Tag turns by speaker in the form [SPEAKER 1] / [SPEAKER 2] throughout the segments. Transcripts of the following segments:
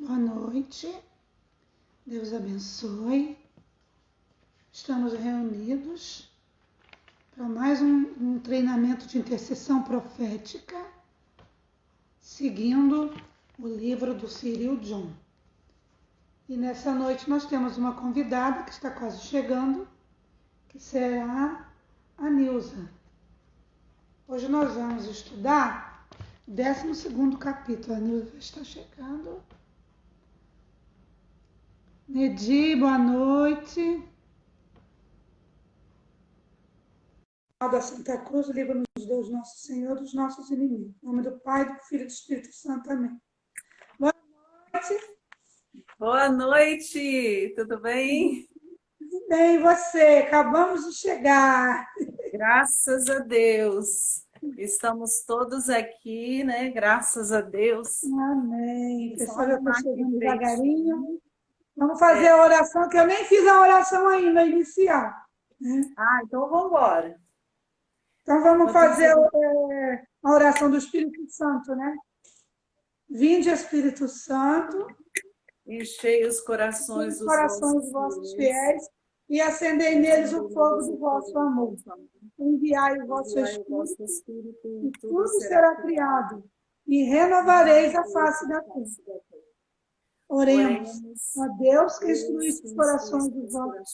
[SPEAKER 1] Boa noite, Deus abençoe. Estamos reunidos para mais um treinamento de intercessão profética, seguindo o livro do Cyril John. E nessa noite nós temos uma convidada que está quase chegando, que será a Nilza. Hoje nós vamos estudar o 12º capítulo. A Nilza está chegando. Nedi, boa noite. Da Santa Cruz, livra-nos Deus nosso Senhor dos nossos inimigos. Em nome do Pai, do Filho e do Espírito Santo. Amém. Boa noite.
[SPEAKER 2] Boa noite, tudo bem?
[SPEAKER 1] Tudo bem, e você? Acabamos de chegar.
[SPEAKER 2] Graças a Deus. Estamos todos aqui, né? Graças a Deus.
[SPEAKER 1] Amém. O pessoal já está
[SPEAKER 2] Aqui
[SPEAKER 1] chegando
[SPEAKER 2] direitinho.
[SPEAKER 1] devagarinho. Vamos fazer a oração, que eu nem fiz a oração ainda inicial.
[SPEAKER 2] Então vamos embora.
[SPEAKER 1] Então vamos fazer a oração do Espírito Santo, né? Vinde, Espírito Santo,
[SPEAKER 2] Enchei os corações dos
[SPEAKER 1] dos vossos fiéis e acendei neles o fogo do vosso amor. Enviai o vosso Espírito e tudo será criado, e renovareis a face da terra. Oremos. Ó Deus, que instruísse os corações dos vossos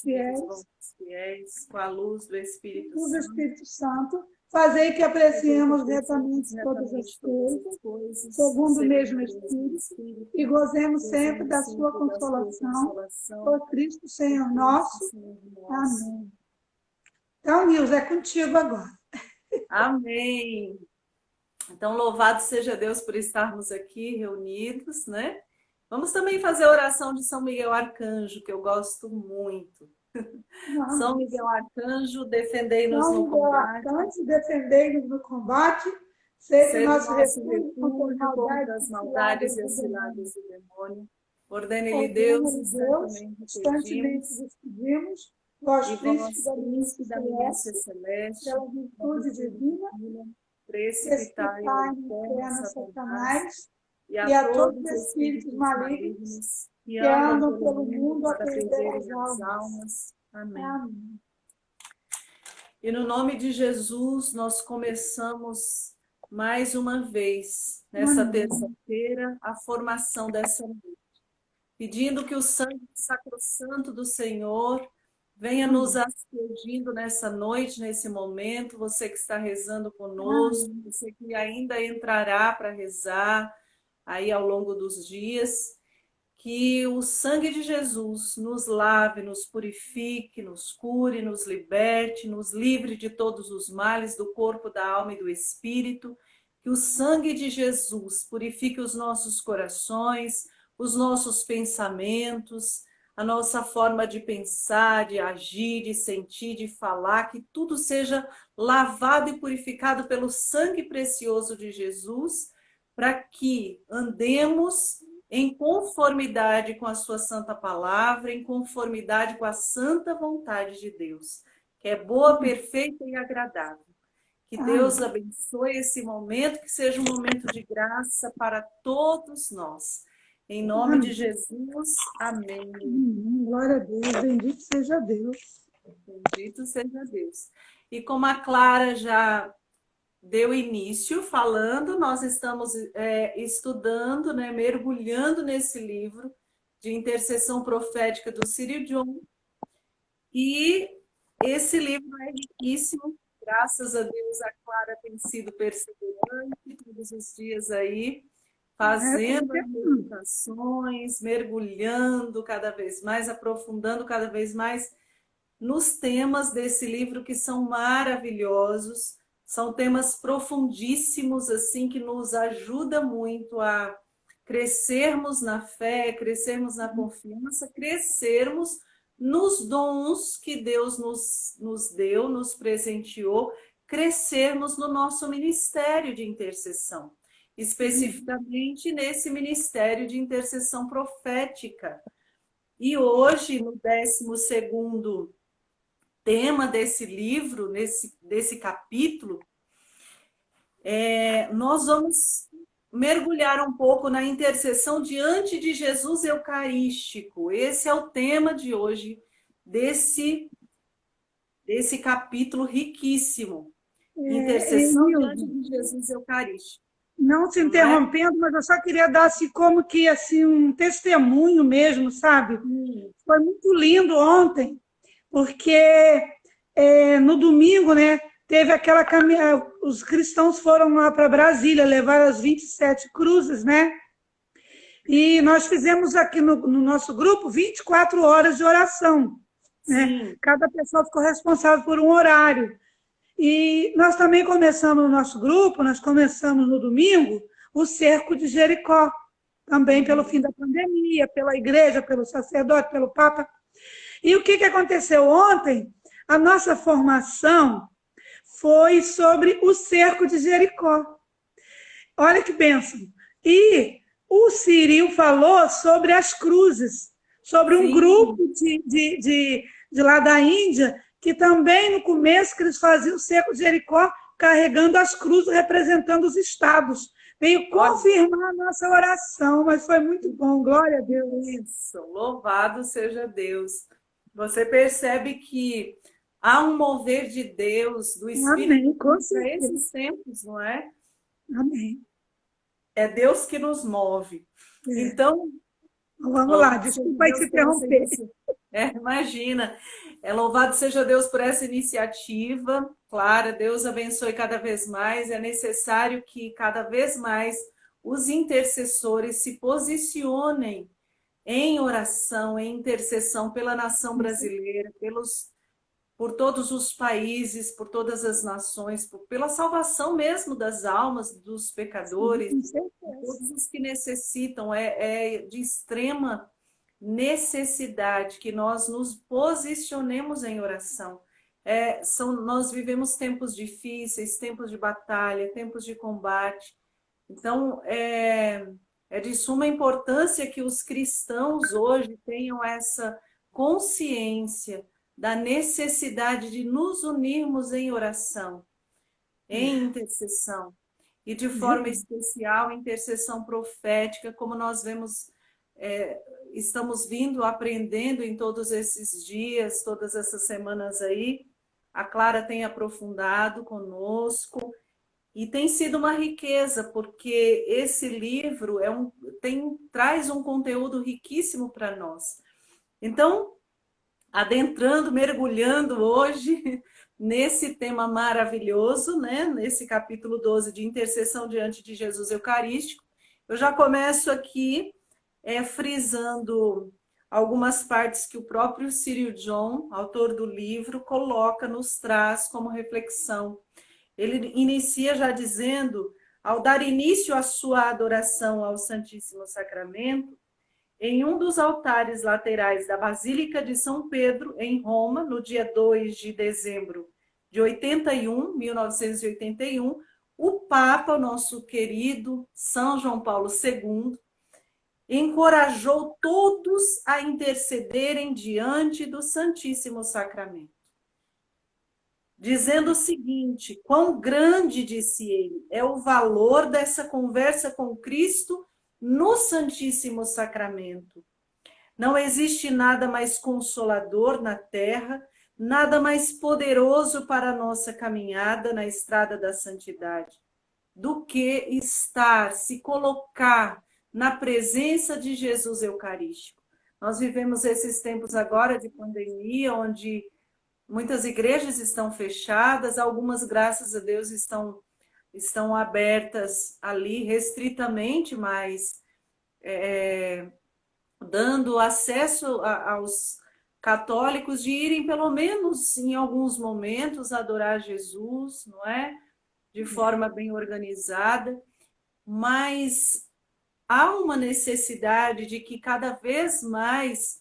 [SPEAKER 1] fiéis
[SPEAKER 2] com a luz do Espírito
[SPEAKER 1] Santo, fazei que apreciemos retamente todas as coisas, segundo o mesmo Espírito, e gozemos sempre da sua consolação, por Cristo Senhor nosso. Amém. Então, Nilza, é contigo agora.
[SPEAKER 2] Amém. Então, louvado seja Deus por estarmos aqui reunidos, né? Vamos também fazer a oração de São Miguel Arcanjo, que eu gosto muito. São Miguel Arcanjo, defendei-nos no combate.
[SPEAKER 1] Arcanjo, defendei-nos no combate.
[SPEAKER 2] Sede nosso refúgio contra as maldades e as ciladas do demônio. Ordene-lhe Deus, instantemente vos pedimos, vós príncipe da milícia celeste,
[SPEAKER 1] pela virtude divina,
[SPEAKER 2] precipitai o inferno Satanás
[SPEAKER 1] e a todos os espíritos malignos que andam pelo mundo a perder as almas.
[SPEAKER 2] Amém. E no nome de Jesus, nós começamos mais uma vez, nessa terça-feira, a formação dessa noite, pedindo que o sangue sacrossanto do Senhor venha nos aspergindo nessa noite, nesse momento, você que está rezando conosco, você que ainda entrará para rezar aí ao longo dos dias, que o sangue de Jesus nos lave, nos purifique, nos cure, nos liberte, nos livre de todos os males do corpo, da alma e do espírito, que o sangue de Jesus purifique os nossos corações, os nossos pensamentos, a nossa forma de pensar, de agir, de sentir, de falar, que tudo seja lavado e purificado pelo sangue precioso de Jesus, para que andemos em conformidade com a sua santa palavra, em conformidade com a santa vontade de Deus, que é boa, perfeita e agradável. Que Deus abençoe esse momento, que seja um momento de graça para todos nós. Em nome de Jesus, amém.
[SPEAKER 1] Glória a Deus, bendito seja Deus.
[SPEAKER 2] Bendito seja Deus. E como a Clara já deu início falando, nós estamos estudando, né, mergulhando nesse livro de intercessão profética do Cyril John. E esse livro é riquíssimo. Graças a Deus, a Clara tem sido perseverante todos os dias aí, fazendo as meditações, mergulhando cada vez mais, aprofundando cada vez mais nos temas desse livro, que são maravilhosos, são temas profundíssimos, assim, que nos ajuda muito a crescermos na fé, crescermos na confiança, crescermos nos dons que Deus nos deu, nos presenteou, crescermos no nosso ministério de intercessão, especificamente nesse ministério de intercessão profética. E hoje, no 12º tema desse livro, desse capítulo, nós vamos mergulhar um pouco na intercessão diante de Jesus Eucarístico. Esse é o tema de hoje, desse capítulo riquíssimo. Intercessão diante de Jesus Eucarístico.
[SPEAKER 1] Não se
[SPEAKER 2] Não é?
[SPEAKER 1] interrompendo, mas eu só queria dar assim, como que assim, um testemunho mesmo, sabe? Foi muito lindo ontem, porque no domingo, né, teve aquela caminhada, os cristãos foram lá para Brasília levar as 27 cruzes, né? E nós fizemos aqui no nosso grupo 24 horas de oração, né?
[SPEAKER 2] Sim.
[SPEAKER 1] Cada pessoa ficou responsável por um horário. E nós também começamos no nosso grupo, nós começamos no domingo, o cerco de Jericó, também pelo fim da pandemia, pela igreja, pelo sacerdote, pelo Papa. E o que aconteceu ontem? A nossa formação foi sobre o cerco de Jericó. Olha que bênção. E o Cyril falou sobre as cruzes, sobre um grupo de lá da Índia, que também no começo que eles faziam o cerco de Jericó, carregando as cruzes, representando os estados. Veio confirmar a nossa oração, mas foi muito bom, glória a Deus.
[SPEAKER 2] Isso, louvado seja Deus. Você percebe que há um mover de Deus, do Espírito para esses tempos, não é?
[SPEAKER 1] Amém.
[SPEAKER 2] É Deus que nos move. Então,
[SPEAKER 1] vamos lá, desculpa aí te interromper.
[SPEAKER 2] Imagina. Louvado seja Deus por essa iniciativa. Clara, Deus abençoe cada vez mais. É necessário que cada vez mais os intercessores se posicionem em oração, em intercessão pela nação brasileira, por todos os países, por todas as nações, pela salvação mesmo das almas, dos pecadores, todos os que necessitam. É de extrema necessidade que nós nos posicionemos em oração. Nós vivemos tempos difíceis, tempos de batalha, tempos de combate. Então, é de suma importância que os cristãos hoje tenham essa consciência da necessidade de nos unirmos em oração, em intercessão, e de forma especial, intercessão profética, como nós vemos, estamos vindo aprendendo em todos esses dias, todas essas semanas aí. A Clara tem aprofundado conosco, e tem sido uma riqueza, porque esse livro traz um conteúdo riquíssimo para nós. Então, adentrando, mergulhando hoje nesse tema maravilhoso, né? Nesse capítulo 12 de intercessão diante de Jesus Eucarístico, eu já começo aqui frisando algumas partes que o próprio Cyril John, autor do livro, nos traz como reflexão. Ele inicia já dizendo, ao dar início à sua adoração ao Santíssimo Sacramento, em um dos altares laterais da Basílica de São Pedro, em Roma, no dia 2 de dezembro de 1981, o Papa, nosso querido São João Paulo II, encorajou todos a intercederem diante do Santíssimo Sacramento, dizendo o seguinte: quão grande, disse ele, é o valor dessa conversa com Cristo no Santíssimo Sacramento. Não existe nada mais consolador na terra, nada mais poderoso para a nossa caminhada na estrada da santidade, do que se colocar na presença de Jesus Eucarístico. Nós vivemos esses tempos agora de pandemia, onde muitas igrejas estão fechadas, algumas, graças a Deus, estão abertas ali restritamente, mas dando acesso aos católicos de irem, pelo menos em alguns momentos, adorar Jesus, não é? De forma bem organizada, mas há uma necessidade de que cada vez mais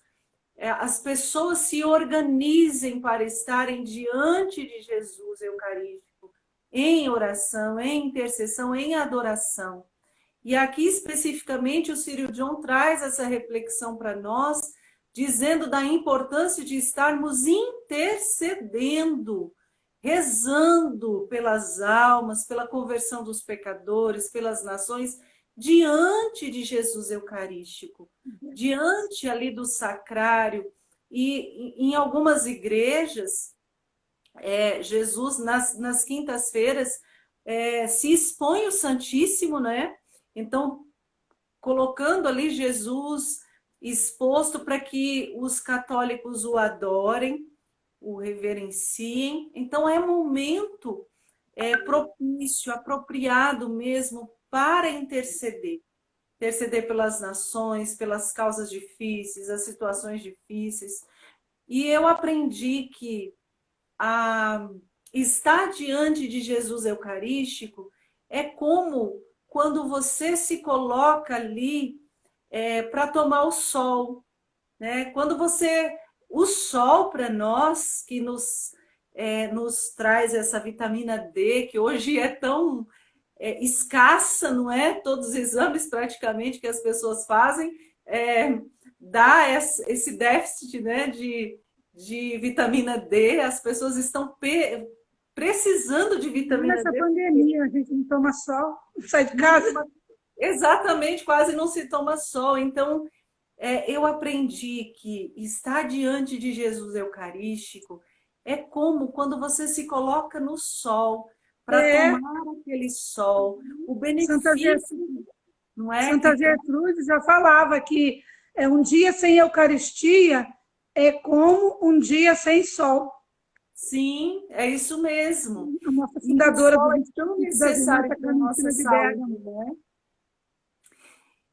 [SPEAKER 2] as pessoas se organizem para estarem diante de Jesus Eucarístico, em oração, em intercessão, em adoração. E aqui, especificamente, o Cyril John traz essa reflexão para nós, dizendo da importância de estarmos intercedendo, rezando pelas almas, pela conversão dos pecadores, pelas nações, diante de Jesus Eucarístico, diante ali do sacrário. E em algumas igrejas, Jesus, nas quintas-feiras, se expõe o Santíssimo, né? Então, colocando ali Jesus exposto para que os católicos o adorem, o reverenciem. Então, é momento propício, apropriado mesmo para interceder. Interceder pelas nações, pelas causas difíceis, as situações difíceis. E eu aprendi que estar diante de Jesus Eucarístico é como quando você se coloca ali para tomar o sol, né? Quando o sol para nós que nos traz essa vitamina D que hoje é tão escassa, não é? Todos os exames praticamente que as pessoas fazem dá esse déficit, né, de vitamina D. As pessoas estão precisando de vitamina
[SPEAKER 1] Nessa
[SPEAKER 2] D.
[SPEAKER 1] pandemia, a gente não toma sol, não sai de casa.
[SPEAKER 2] Exatamente, quase não se toma sol. Então, eu aprendi que estar diante de Jesus Eucarístico é como quando você se coloca no sol, para tomar aquele sol, o
[SPEAKER 1] Santa
[SPEAKER 2] benefício, não é?
[SPEAKER 1] Santa Gertrude já falava que um dia sem Eucaristia é como um dia sem sol.
[SPEAKER 2] Sim, é isso mesmo.
[SPEAKER 1] A nossa
[SPEAKER 2] E o
[SPEAKER 1] fundadora
[SPEAKER 2] sol
[SPEAKER 1] dos
[SPEAKER 2] é tão
[SPEAKER 1] Espíritos das Irmãs
[SPEAKER 2] necessário para a nossa
[SPEAKER 1] Sacramentina de
[SPEAKER 2] saúde,
[SPEAKER 1] Bérgamo.
[SPEAKER 2] né?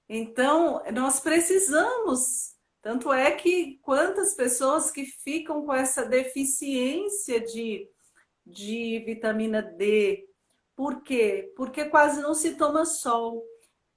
[SPEAKER 2] Então, nós precisamos. Tanto é que quantas pessoas que ficam com essa deficiência de vitamina D. Por quê? Porque quase não se toma sol.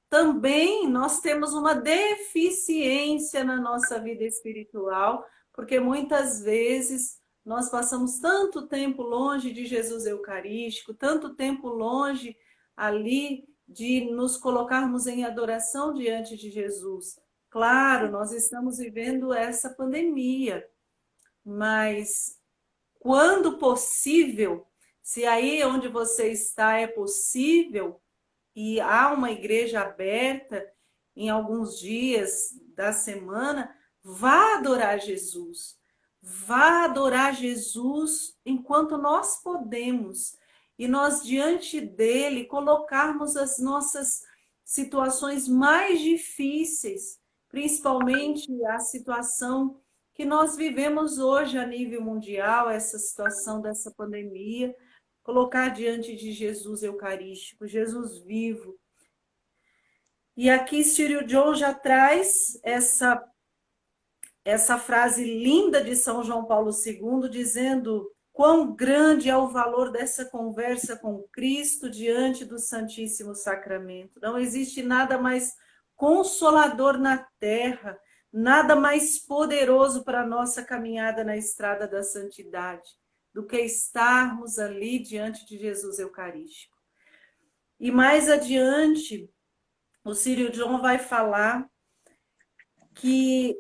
[SPEAKER 2] Também nós temos uma deficiência na nossa vida espiritual, porque muitas vezes nós passamos tanto tempo longe de Jesus Eucarístico, tanto tempo longe ali de nos colocarmos em adoração diante de Jesus. Claro, nós estamos vivendo essa pandemia, mas quando possível, se aí onde você está é possível, e há uma igreja aberta em alguns dias da semana, vá adorar Jesus. Vá adorar Jesus enquanto nós podemos. E nós, diante dele, colocarmos as nossas situações mais difíceis, principalmente a situação que nós vivemos hoje a nível mundial, essa situação dessa pandemia, colocar diante de Jesus Eucarístico, Jesus vivo. E aqui Círio John já traz essa frase linda de São João Paulo II, dizendo quão grande é o valor dessa conversa com Cristo diante do Santíssimo Sacramento. Não existe nada mais consolador na terra, nada mais poderoso para a nossa caminhada na estrada da santidade do que estarmos ali diante de Jesus Eucarístico. E mais adiante, o Círio John vai falar que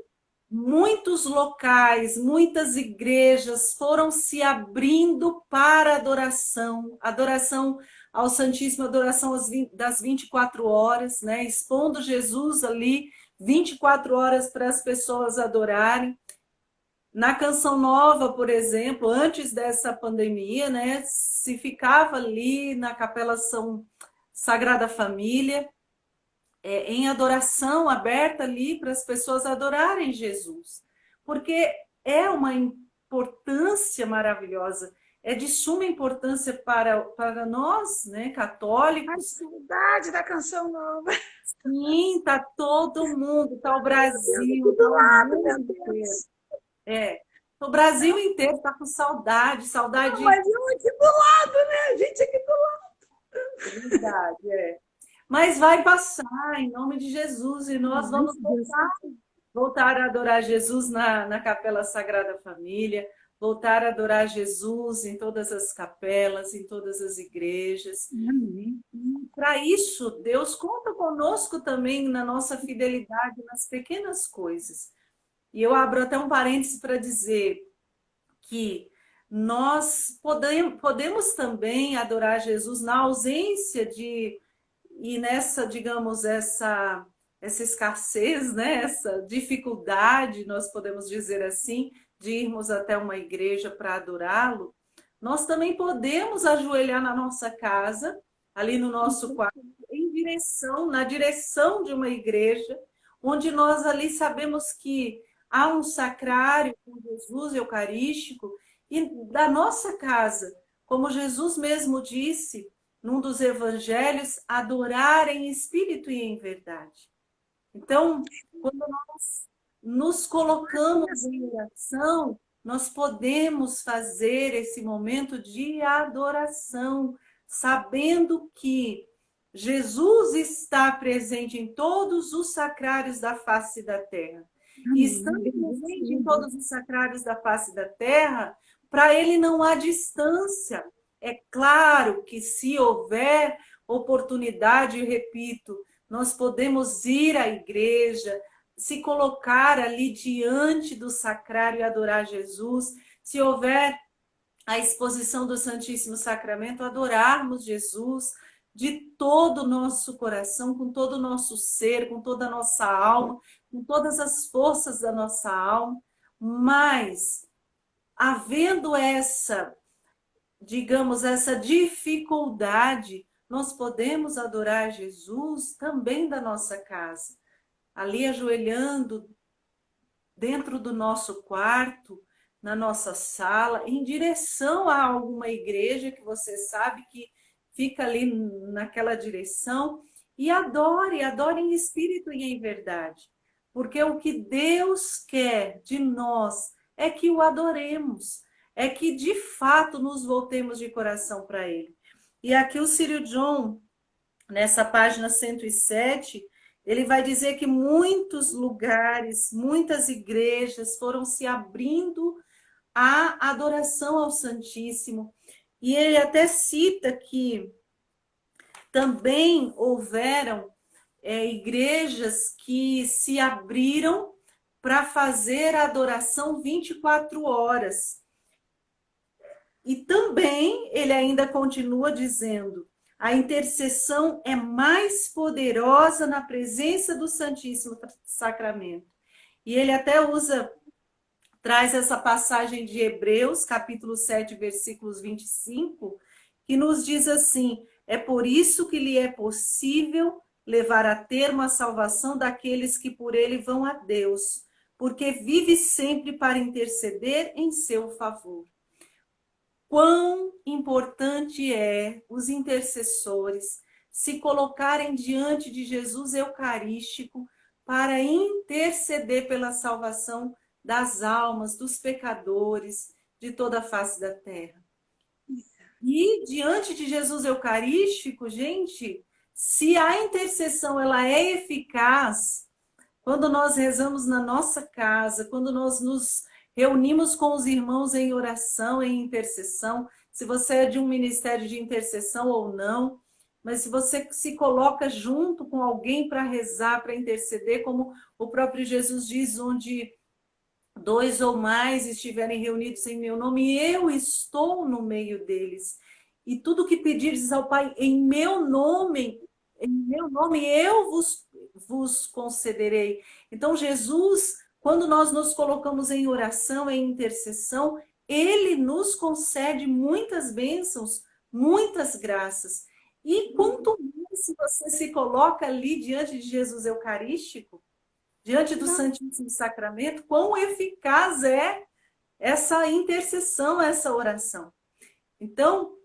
[SPEAKER 2] muitos locais, muitas igrejas foram se abrindo para adoração ao Santíssimo, adoração das 24 horas, né? Expondo Jesus ali 24 horas para as pessoas adorarem. Na Canção Nova, por exemplo, antes dessa pandemia, né, se ficava ali na Capela Sagrada Família, em adoração aberta ali para as pessoas adorarem Jesus. Porque é uma importância maravilhosa, é de suma importância para nós, né, católicos.
[SPEAKER 1] A saudade da Canção Nova.
[SPEAKER 2] Sim, está todo mundo, está o Brasil,
[SPEAKER 1] do lado,
[SPEAKER 2] o mundo inteiro. O Brasil inteiro está com saudade.
[SPEAKER 1] Não, mas eu aqui do lado, né? A gente aqui do lado.
[SPEAKER 2] Verdade, Mas vai passar, em nome de Jesus, e nós vamos voltar a adorar Jesus na Capela Sagrada Família, voltar a adorar Jesus em todas as capelas, em todas as igrejas. Para isso, Deus conta conosco também na nossa fidelidade nas pequenas coisas. E eu abro até um parêntese para dizer que nós podemos também adorar Jesus na ausência e nessa, digamos, essa escassez, né? Essa dificuldade, nós podemos dizer assim, de irmos até uma igreja para adorá-lo, nós também podemos ajoelhar na nossa casa, ali no nosso quarto, na direção de uma igreja, onde nós ali sabemos que há um sacrário com Jesus eucarístico, e da nossa casa, como Jesus mesmo disse num dos evangelhos, adorar em espírito e em verdade. Então, quando nós nos colocamos em oração, nós podemos fazer esse momento de adoração, sabendo que Jesus está presente em todos os sacrários da face da terra. E estando presente em todos os sacrários da face da terra, para ele não há distância. É claro que se houver oportunidade, eu repito, nós podemos ir à igreja, se colocar ali diante do sacrário e adorar Jesus. Se houver a exposição do Santíssimo Sacramento, adorarmos Jesus de todo o nosso coração, com todo o nosso ser, com toda a nossa alma, com todas as forças da nossa alma. Mas, havendo essa, digamos, essa dificuldade, nós podemos adorar Jesus também da nossa casa, ali ajoelhando dentro do nosso quarto, na nossa sala, em direção a alguma igreja que você sabe que fica ali naquela direção, e adore em espírito e em verdade. Porque o que Deus quer de nós é que o adoremos, é que de fato nos voltemos de coração para Ele. E aqui o Círio John, nessa página 107, ele vai dizer que muitos lugares, muitas igrejas foram se abrindo à adoração ao Santíssimo. E ele até cita que também houveram igrejas que se abriram para fazer a adoração 24 horas. E também ele ainda continua dizendo: a intercessão é mais poderosa na presença do Santíssimo Sacramento. E ele até traz essa passagem de Hebreus, capítulo 7, versículos 25, que nos diz assim: é por isso que lhe é possível levar a termo a salvação daqueles que por ele vão a Deus, porque vive sempre para interceder em seu favor. Quão importante é os intercessores se colocarem diante de Jesus Eucarístico para interceder pela salvação das almas, dos pecadores, de toda a face da terra. E diante de Jesus Eucarístico, gente, se a intercessão ela é eficaz, quando nós rezamos na nossa casa, quando nós nos reunimos com os irmãos em oração, em intercessão, se você é de um ministério de intercessão ou não, mas se você se coloca junto com alguém para rezar, para interceder, como o próprio Jesus diz, onde 2 ou mais estiverem reunidos em meu nome, eu estou no meio deles. E tudo que pedirdes ao Pai em meu nome eu vos concederei. Então, Jesus, quando nós nos colocamos em oração, em intercessão, ele nos concede muitas bênçãos, muitas graças. E quanto mais se você se coloca ali diante de Jesus Eucarístico, diante do Santíssimo Sacramento, quão eficaz é essa intercessão, essa oração. Então,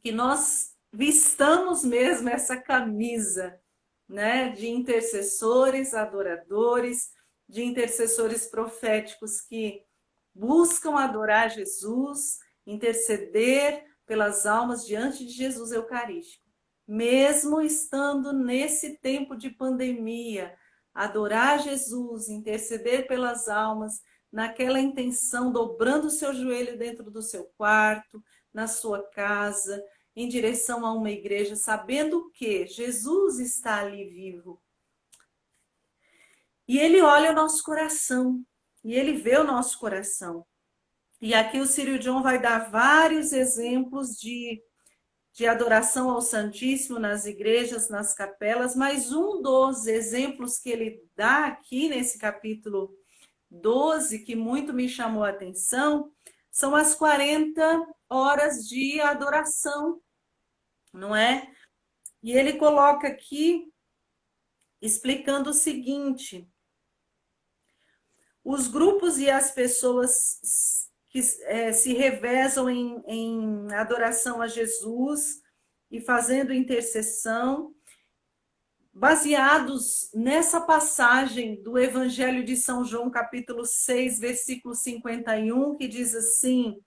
[SPEAKER 2] que nós vistamos mesmo essa camisa, né, de intercessores, adoradores, de intercessores proféticos que buscam adorar Jesus, interceder pelas almas diante de Jesus Eucarístico. Mesmo estando nesse tempo de pandemia, adorar Jesus, interceder pelas almas, naquela intenção, dobrando o seu joelho dentro do seu quarto, na sua casa, em direção a uma igreja, sabendo que Jesus está ali vivo. E ele olha o nosso coração, e ele vê o nosso coração. E aqui o Círio John vai dar vários exemplos de de adoração ao Santíssimo nas igrejas, nas capelas, mas um dos exemplos que ele dá aqui nesse capítulo 12, que muito me chamou a atenção, são as 40 horas de adoração, não é? E ele coloca aqui, explicando o seguinte: os grupos e as pessoas que se revezam em adoração a Jesus e fazendo intercessão, baseados nessa passagem do Evangelho de São João, capítulo 6, versículo 51, que diz assim: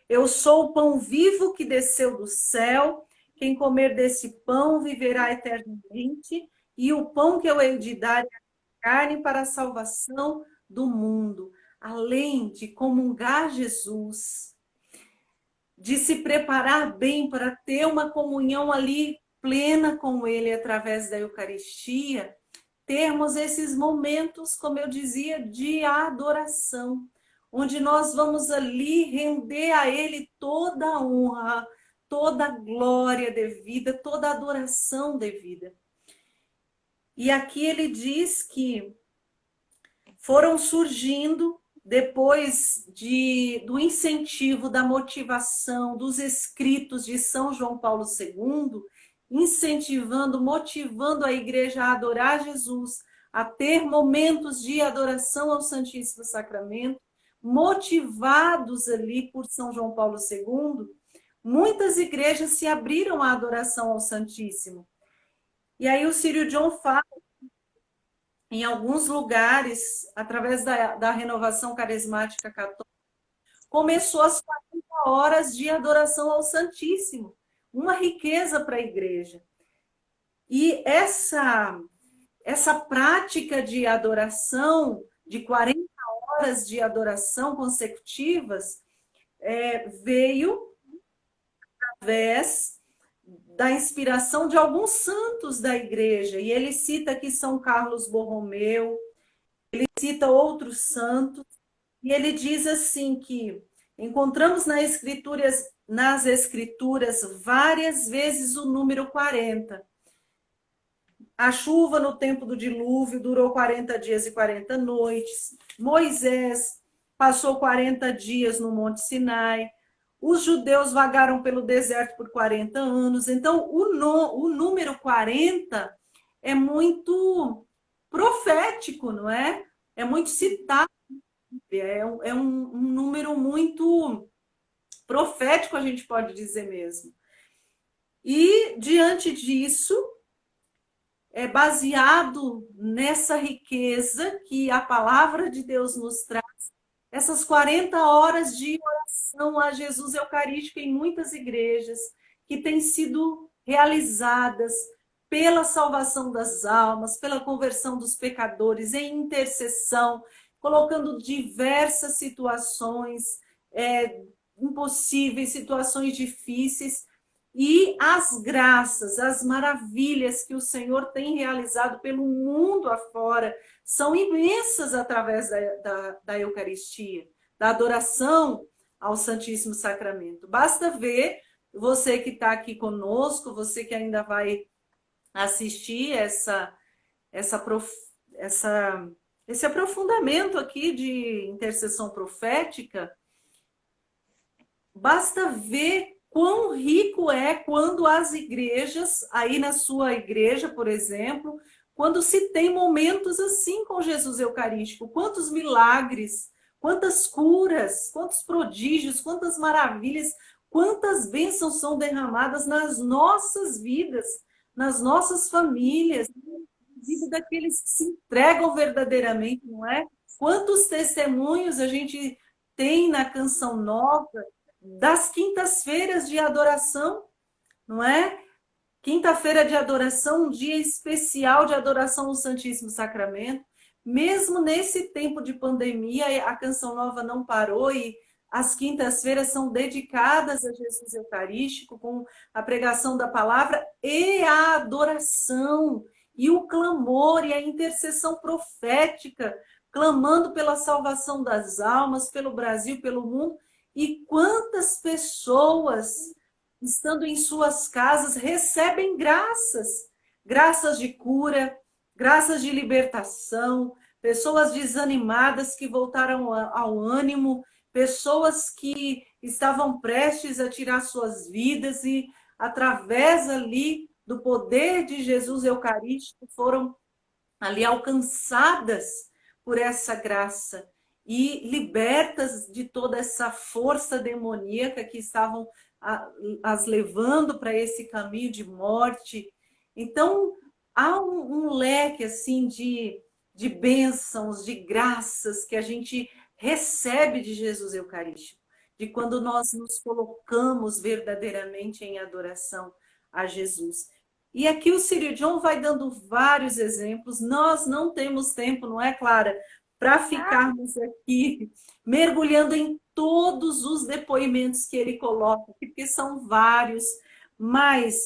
[SPEAKER 2] eu sou o pão vivo que desceu do céu, quem comer desse pão viverá eternamente, e o pão que eu hei de dar é a carne para a salvação do mundo. Além de comungar Jesus, de se preparar bem para ter uma comunhão ali plena com Ele através da Eucaristia, termos esses momentos, como eu dizia, de adoração, onde nós vamos ali render a Ele toda a honra, toda a glória devida, toda a adoração devida. E aqui ele diz que foram surgindo, depois do incentivo, da motivação, dos escritos de São João Paulo II, incentivando, motivando a igreja a adorar Jesus, a ter momentos de adoração ao Santíssimo Sacramento, motivados ali por São João Paulo II, muitas igrejas se abriram à adoração ao Santíssimo. E aí o Círio John fala, em alguns lugares, através da renovação carismática católica, começou as 40 horas de adoração ao Santíssimo, uma riqueza para a igreja. E essa prática de adoração, de 40 horas de adoração consecutivas, veio através da inspiração de alguns santos da igreja. E ele cita aqui São Carlos Borromeu, ele cita outros santos, e ele diz assim que encontramos nas escrituras várias vezes o número 40. A chuva no tempo do dilúvio durou 40 dias e 40 noites. Moisés passou 40 dias no Monte Sinai. Os judeus vagaram pelo deserto por 40 anos. Então, o número 40 é muito profético, não é? É muito citado. É um número muito profético, a gente pode dizer mesmo. E, diante disso, é baseado nessa riqueza que a palavra de Deus nos traz, essas 40 horas de oração a Jesus Eucarístico em muitas igrejas, que têm sido realizadas pela salvação das almas, pela conversão dos pecadores, em intercessão, colocando diversas situações impossíveis, situações difíceis, e as graças, as maravilhas que o Senhor tem realizado pelo mundo afora são imensas através da Eucaristia, da adoração ao Santíssimo Sacramento. Basta ver, você que está aqui conosco, você que ainda vai assistir esse aprofundamento aqui de intercessão profética, basta ver quão rico é quando as igrejas, aí na sua igreja, por exemplo, quando se tem momentos assim com Jesus Eucarístico, quantos milagres, quantas curas, quantos prodígios, quantas maravilhas, quantas bênçãos são derramadas nas nossas vidas, nas nossas famílias, na vida daqueles que se entregam verdadeiramente, não é? Quantos testemunhos a gente tem na Canção Nova das quintas-feiras de adoração, não é? Quinta-feira de adoração, um dia especial de adoração ao Santíssimo Sacramento. Mesmo nesse tempo de pandemia, a Canção Nova não parou e as quintas-feiras são dedicadas a Jesus Eucarístico, com a pregação da palavra e a adoração, e o clamor e a intercessão profética, clamando pela salvação das almas, pelo Brasil, pelo mundo. E quantas pessoas estando em suas casas, recebem graças, graças de cura, graças de libertação, pessoas desanimadas que voltaram ao ânimo, pessoas que estavam prestes a tirar suas vidas e, através ali do poder de Jesus Eucarístico, foram ali alcançadas por essa graça e libertas de toda essa força demoníaca que estavam as levando para esse caminho de morte. Então, há um leque assim de bênçãos, de graças que a gente recebe de Jesus Eucarístico, de quando nós nos colocamos verdadeiramente em adoração a Jesus. E aqui o Círio John vai dando vários exemplos. Nós não temos tempo, não é, Clara, para ficarmos aqui mergulhando em todos os depoimentos que ele coloca, porque são vários, mas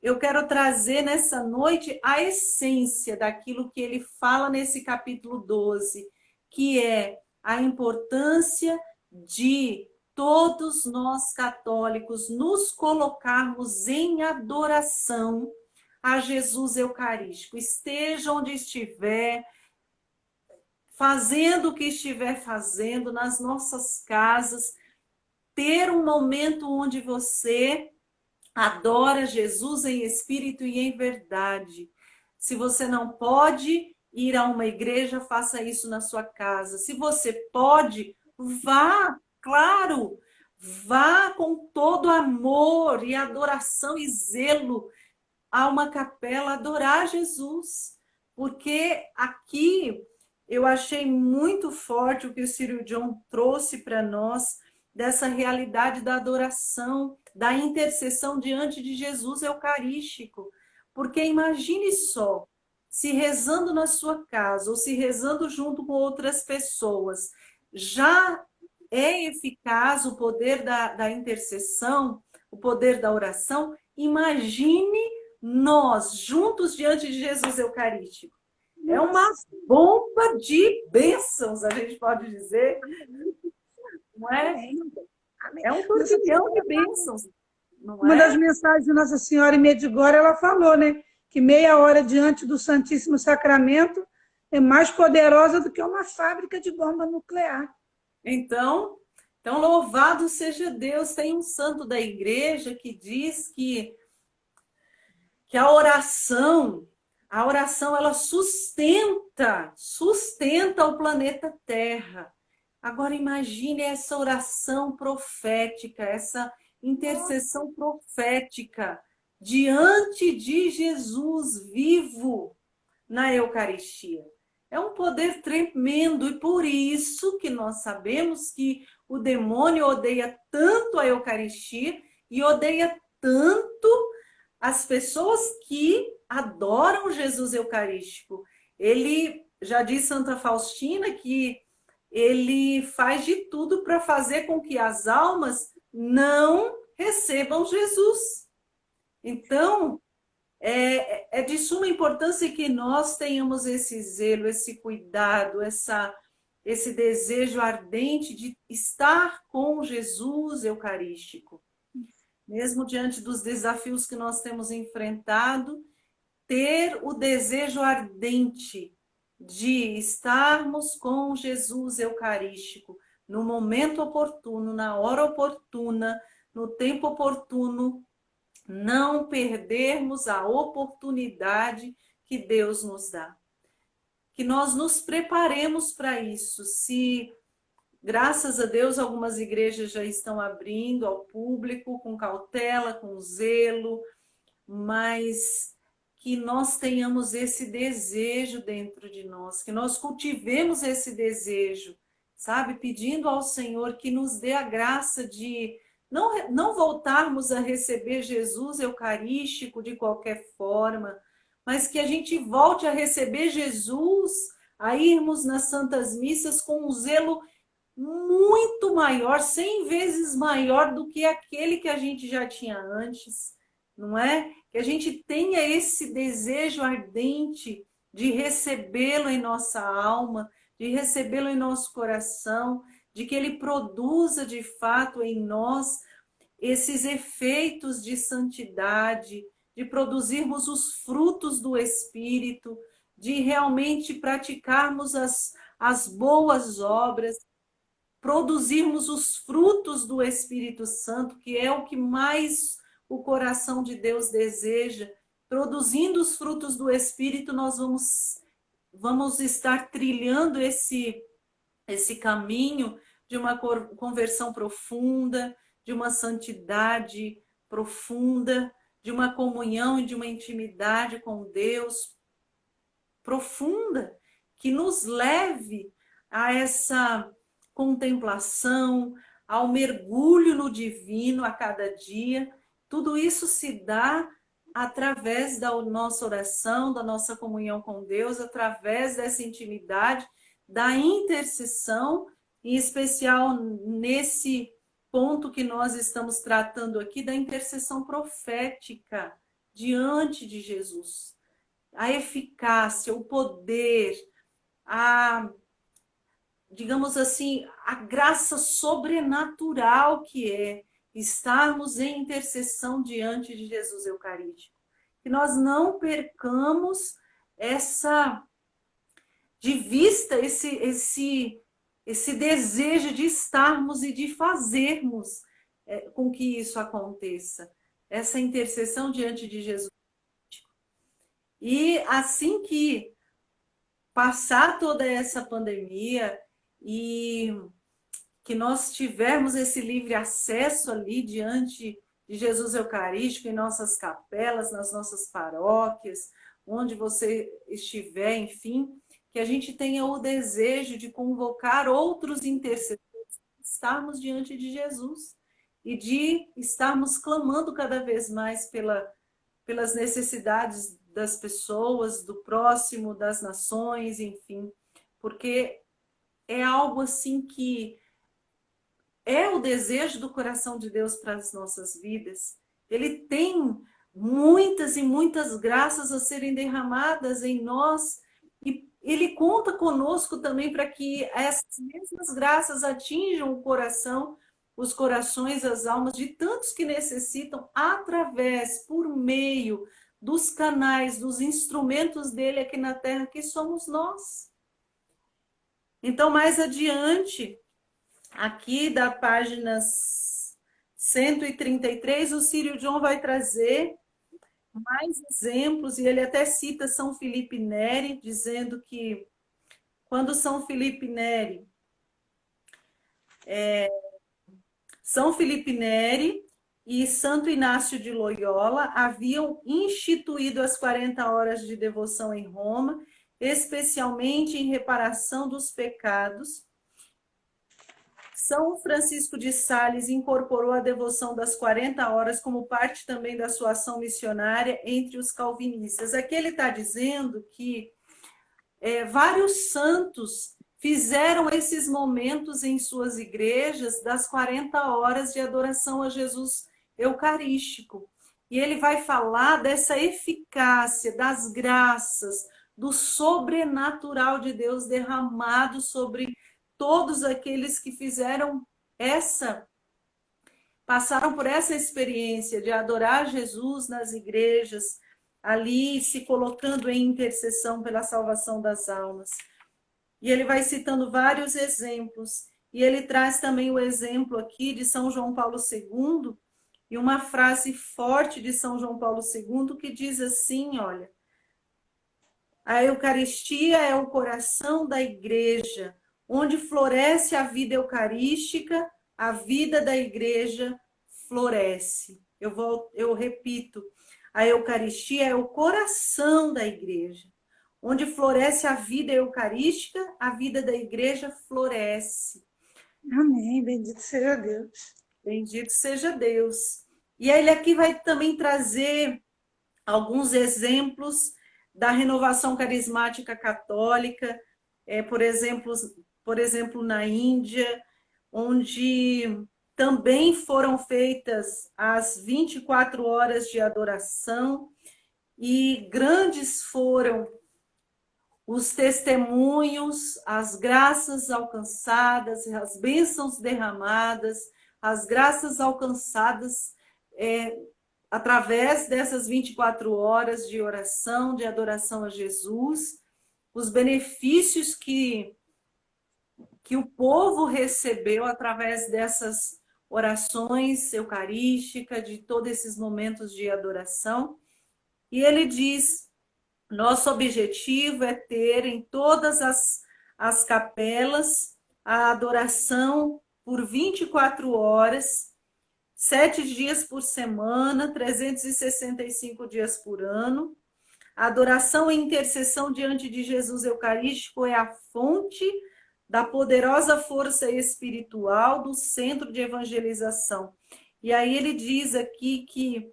[SPEAKER 2] eu quero trazer nessa noite a essência daquilo que ele fala nesse capítulo 12, que é a importância de todos nós católicos nos colocarmos em adoração a Jesus Eucarístico. Esteja onde estiver, fazendo o que estiver fazendo, nas nossas casas, ter um momento onde você adora Jesus em espírito e em verdade. Se você não pode ir a uma igreja, faça isso na sua casa. Se você pode, vá, claro, vá com todo amor e adoração e zelo a uma capela adorar Jesus. Porque aqui eu achei muito forte o que o Círio John trouxe para nós, dessa realidade da adoração, da intercessão diante de Jesus Eucarístico. Porque imagine só, se rezando na sua casa, ou se rezando junto com outras pessoas, já é eficaz o poder da intercessão, o poder da oração. Imagine nós, juntos diante de Jesus Eucarístico. É uma bomba de bênçãos, a gente pode dizer. Não é? É um turbilhão de bênçãos. Não
[SPEAKER 1] Uma
[SPEAKER 2] é?
[SPEAKER 1] das mensagens de Nossa Senhora em Medjugorje, ela falou, né, que meia hora diante do Santíssimo Sacramento é mais poderosa do que uma fábrica de bomba nuclear.
[SPEAKER 2] Então, louvado seja Deus. Tem um santo da igreja que diz que a oração ela sustenta o planeta Terra. Agora imagine essa oração profética, essa intercessão profética diante de Jesus vivo na Eucaristia. É um poder tremendo e por isso que nós sabemos que o demônio odeia tanto a Eucaristia e odeia tanto as pessoas que adoram Jesus Eucarístico. Ele, já diz Santa Faustina, que ele faz de tudo para fazer com que as almas não recebam Jesus. Então, é de suma importância que nós tenhamos esse zelo, esse cuidado, esse desejo ardente de estar com Jesus Eucarístico. Mesmo diante dos desafios que nós temos enfrentado, ter o desejo ardente de estarmos com Jesus Eucarístico no momento oportuno, na hora oportuna, no tempo oportuno, não perdermos a oportunidade que Deus nos dá. Que nós nos preparemos para isso. Se, graças a Deus, algumas igrejas já estão abrindo ao público com cautela, com zelo, mas que nós tenhamos esse desejo dentro de nós, que nós cultivemos esse desejo, sabe? Pedindo ao Senhor que nos dê a graça de não voltarmos a receber Jesus Eucarístico de qualquer forma, mas que a gente volte a receber Jesus, a irmos nas Santas Missas com um zelo muito maior, 100 vezes maior do que aquele que a gente já tinha antes, não é? Que a gente tenha esse desejo ardente de recebê-lo em nossa alma, de recebê-lo em nosso coração, de que ele produza de fato em nós esses efeitos de santidade, de produzirmos os frutos do Espírito, de realmente praticarmos as boas obras, produzirmos os frutos do Espírito Santo, que é o que mais o coração de Deus deseja. Produzindo os frutos do Espírito, nós vamos estar trilhando esse caminho de uma conversão profunda, de uma santidade profunda, de uma comunhão e de uma intimidade com Deus profunda, que nos leve a essa contemplação, ao mergulho no divino a cada dia. Tudo isso se dá através da nossa oração, da nossa comunhão com Deus, através dessa intimidade, da intercessão, em especial nesse ponto que nós estamos tratando aqui, da intercessão profética diante de Jesus. A eficácia, o poder, digamos assim, a graça sobrenatural que é estarmos em intercessão diante de Jesus Eucarístico. Que nós não percamos de vista esse desejo de estarmos e de fazermos com que isso aconteça. Essa intercessão diante de Jesus. E assim que passar toda essa pandemia e que nós tivermos esse livre acesso ali diante de Jesus Eucarístico, em nossas capelas, nas nossas paróquias, onde você estiver, enfim, que a gente tenha o desejo de convocar outros intercessores, estarmos diante de Jesus e de estarmos clamando cada vez mais pelas necessidades das pessoas, do próximo, das nações, enfim, porque é algo assim que é o desejo do coração de Deus para as nossas vidas. Ele tem muitas e muitas graças a serem derramadas em nós e Ele conta conosco também para que essas mesmas graças atinjam o coração, os corações, as almas de tantos que necessitam através, por meio dos canais, dos instrumentos dele aqui na Terra, que somos nós. Então, mais adiante, aqui da página 133, o Círio John vai trazer mais exemplos, e ele até cita São Felipe Neri, dizendo que quando São Felipe Neri e Santo Inácio de Loyola haviam instituído as 40 horas de devoção em Roma, especialmente em reparação dos pecados. São Francisco de Sales incorporou a devoção das 40 horas como parte também da sua ação missionária entre os calvinistas. Aqui ele está dizendo que vários santos fizeram esses momentos em suas igrejas das 40 horas de adoração a Jesus Eucarístico. E ele vai falar dessa eficácia, das graças, do sobrenatural de Deus derramado sobre todos aqueles que passaram por essa experiência de adorar Jesus nas igrejas, ali se colocando em intercessão pela salvação das almas. E ele vai citando vários exemplos, e ele traz também o exemplo aqui de São João Paulo II, e uma frase forte de São João Paulo II que diz assim, olha, a Eucaristia é o coração da igreja, onde floresce a vida eucarística, a vida da igreja floresce. Eu repito, a Eucaristia é o coração da igreja. Onde floresce a vida eucarística, a vida da igreja floresce.
[SPEAKER 1] Amém, bendito seja Deus.
[SPEAKER 2] Bendito seja Deus. E ele aqui vai também trazer alguns exemplos da renovação carismática católica, por exemplo, na Índia, onde também foram feitas as 24 horas de adoração, e grandes foram os testemunhos, as graças alcançadas, as bênçãos derramadas, as graças alcançadas através dessas 24 horas de oração, de adoração a Jesus, os benefícios que o povo recebeu através dessas orações eucarísticas, de todos esses momentos de adoração. E ele diz: nosso objetivo é ter em todas as capelas a adoração por 24 horas, 7 dias por semana, 365 dias por ano. A adoração e intercessão diante de Jesus Eucarístico é a fonte da poderosa força espiritual do centro de evangelização. E aí ele diz aqui que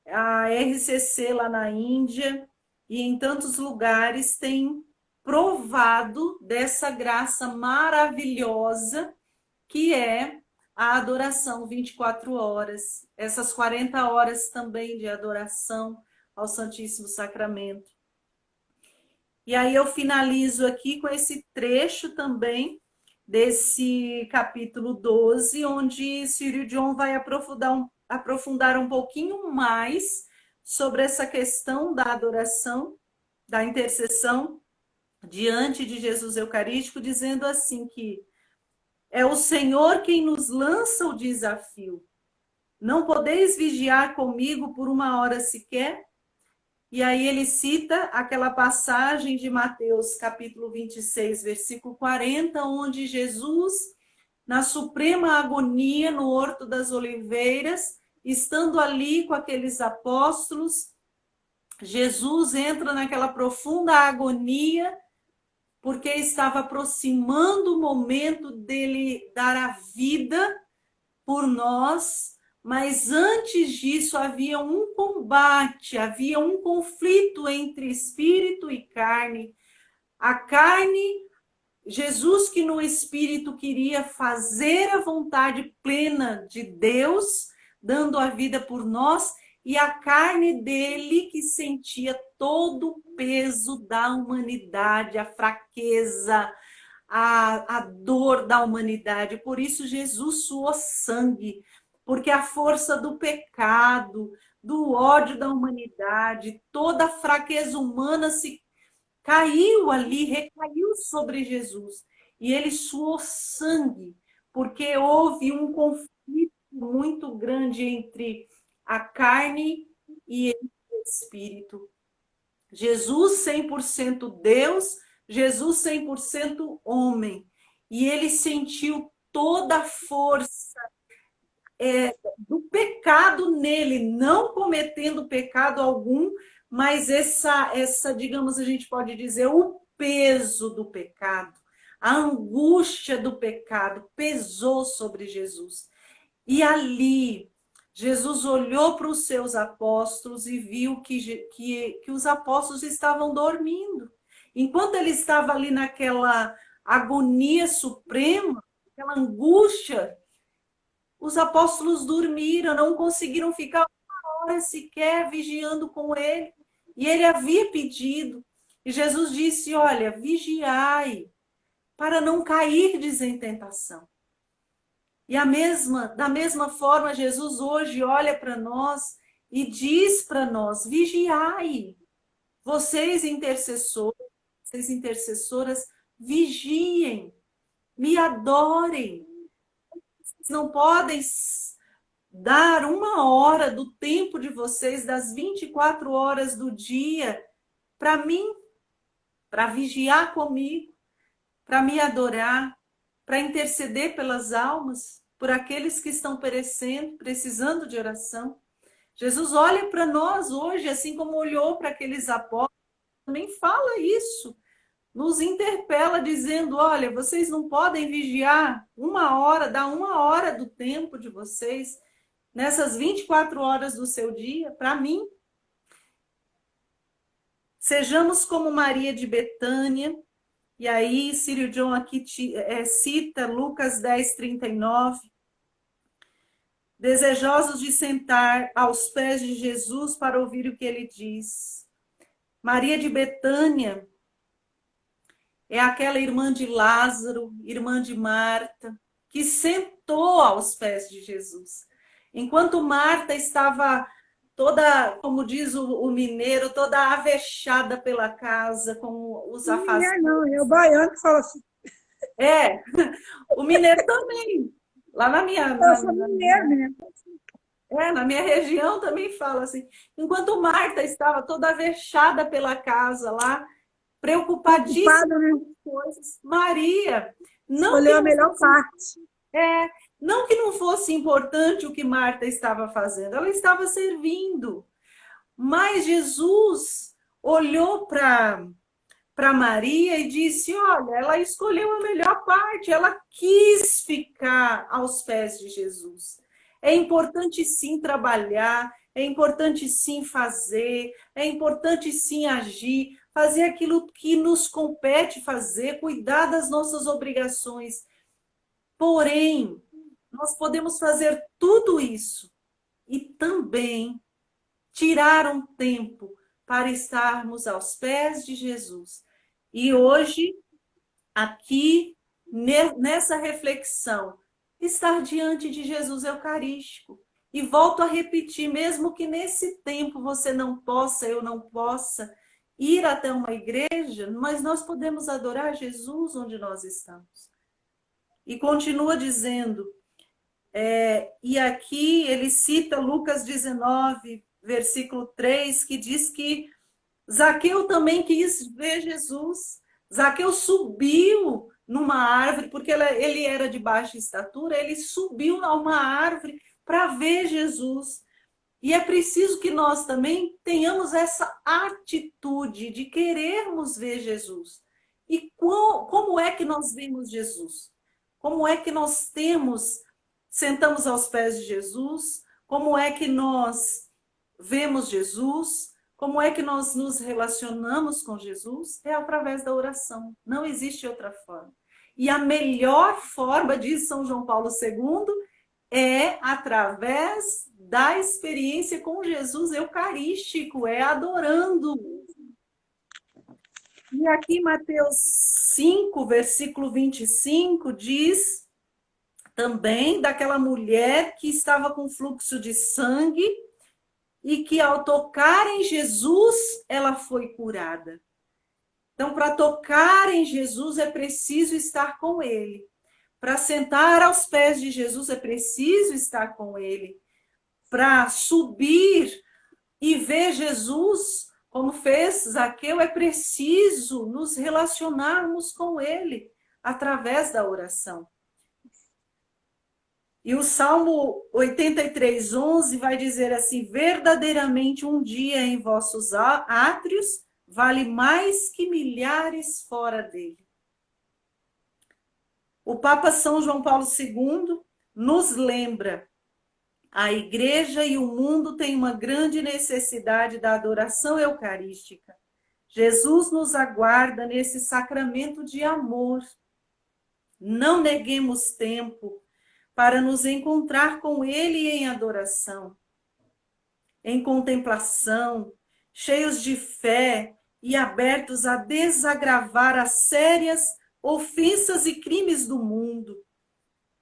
[SPEAKER 2] a RCC lá na Índia e em tantos lugares tem provado dessa graça maravilhosa que é a adoração 24 horas, essas 40 horas também de adoração ao Santíssimo Sacramento. E aí eu finalizo aqui com esse trecho também desse capítulo 12, onde Círio John vai aprofundar um pouquinho mais sobre essa questão da adoração, da intercessão diante de Jesus Eucarístico, dizendo assim que é o Senhor quem nos lança o desafio. Não podeis vigiar comigo por uma hora sequer? E aí ele cita aquela passagem de Mateus, capítulo 26, versículo 40, onde Jesus, na suprema agonia no Horto das Oliveiras, estando ali com aqueles apóstolos, Jesus entra naquela profunda agonia, porque estava aproximando o momento dele dar a vida por nós. Mas antes disso havia um combate, havia um conflito entre espírito e carne. A carne, Jesus que no espírito queria fazer a vontade plena de Deus, dando a vida por nós, e a carne dele que sentia todo o peso da humanidade, a fraqueza, a dor da humanidade. Por isso Jesus suou sangue, porque a força do pecado, do ódio da humanidade, toda a fraqueza humana se caiu ali, recaiu sobre Jesus. E ele suou sangue, porque houve um conflito muito grande entre a carne e o espírito. Jesus 100% Deus, Jesus 100% homem. E ele sentiu toda a força do pecado nele, não cometendo pecado algum, mas essa, digamos, a gente pode dizer, o peso do pecado, a angústia do pecado pesou sobre Jesus. E ali, Jesus olhou para os seus apóstolos e viu que os apóstolos estavam dormindo. Enquanto ele estava ali naquela agonia suprema, aquela angústia, os apóstolos dormiram, não conseguiram ficar uma hora sequer vigiando com ele. E ele havia pedido. E Jesus disse: olha, vigiai, para não cairdes em tentação. E da mesma forma, Jesus hoje olha para nós e diz para nós: vigiai. Vocês intercessores, vocês intercessoras, vigiem, me adorem. Vocês não podem dar uma hora do tempo de vocês, das 24 horas do dia, para mim, para vigiar comigo, para me adorar, para interceder pelas almas, por aqueles que estão perecendo, precisando de oração. Jesus olha para nós hoje, assim como olhou para aqueles apóstolos, também fala isso, nos interpela dizendo: olha, vocês não podem vigiar uma hora, dá uma hora do tempo de vocês, nessas 24 horas do seu dia, para mim. Sejamos como Maria de Betânia. E aí, Círio John aqui cita Lucas 10, 39. Desejosos de sentar aos pés de Jesus para ouvir o que ele diz. Maria de Betânia é aquela irmã de Lázaro, irmã de Marta, que sentou aos pés de Jesus. Enquanto Marta estava toda, como diz o mineiro, toda avexada pela casa, com os afazeres.
[SPEAKER 1] Não, é o baiano que fala assim.
[SPEAKER 2] É, o mineiro também. Lá na minha,
[SPEAKER 1] Eu sou mineiro, né?
[SPEAKER 2] na minha região também fala assim. Enquanto Marta estava toda avexada pela casa lá, preocupadíssima
[SPEAKER 1] Preocupado, né?
[SPEAKER 2] com coisas, Maria, não que
[SPEAKER 1] Escolheu a
[SPEAKER 2] não
[SPEAKER 1] melhor
[SPEAKER 2] fosse,
[SPEAKER 1] parte.
[SPEAKER 2] não que não fosse importante o que Marta estava fazendo, ela estava servindo. Mas Jesus olhou para Maria e disse: olha, ela escolheu a melhor parte, ela quis ficar aos pés de Jesus. É importante sim trabalhar, é importante sim fazer, é importante sim agir, fazer aquilo que nos compete fazer, cuidar das nossas obrigações. Porém, nós podemos fazer tudo isso e também tirar um tempo para estarmos aos pés de Jesus. E hoje, aqui, nessa reflexão, estar diante de Jesus Eucarístico. E volto a repetir, mesmo que nesse tempo você não possa, eu não possa ir até uma igreja, mas nós podemos adorar Jesus onde nós estamos. E continua dizendo, e aqui ele cita Lucas 19, versículo 3, que diz que Zaqueu também quis ver Jesus. Zaqueu subiu numa árvore, porque ele era de baixa estatura, ele subiu a uma árvore para ver Jesus. E é preciso que nós também tenhamos essa atitude de querermos ver Jesus. E como é que nós vemos Jesus? Como é que nós sentamos aos pés de Jesus? Como é que nós vemos Jesus? Como é que nós nos relacionamos com Jesus? É através da oração. Não existe outra forma. E a melhor forma, diz São João Paulo II, é através da experiência com Jesus Eucarístico, é adorando. E aqui Mateus 5, versículo 25, diz também daquela mulher que estava com fluxo de sangue e que ao tocar em Jesus, ela foi curada. Então, para tocar em Jesus é preciso estar com ele. Para sentar aos pés de Jesus é preciso estar com ele. Para subir e ver Jesus, como fez Zaqueu, é preciso nos relacionarmos com ele através da oração. E o Salmo 83, 11 vai dizer assim: verdadeiramente um dia em vossos átrios vale mais que milhares fora dele. O Papa São João Paulo II nos lembra: a igreja e o mundo têm uma grande necessidade da adoração eucarística. Jesus nos aguarda nesse sacramento de amor. Não neguemos tempo para nos encontrar com ele em adoração, em contemplação, cheios de fé e abertos a desagravar as sérias ofensas e crimes do mundo.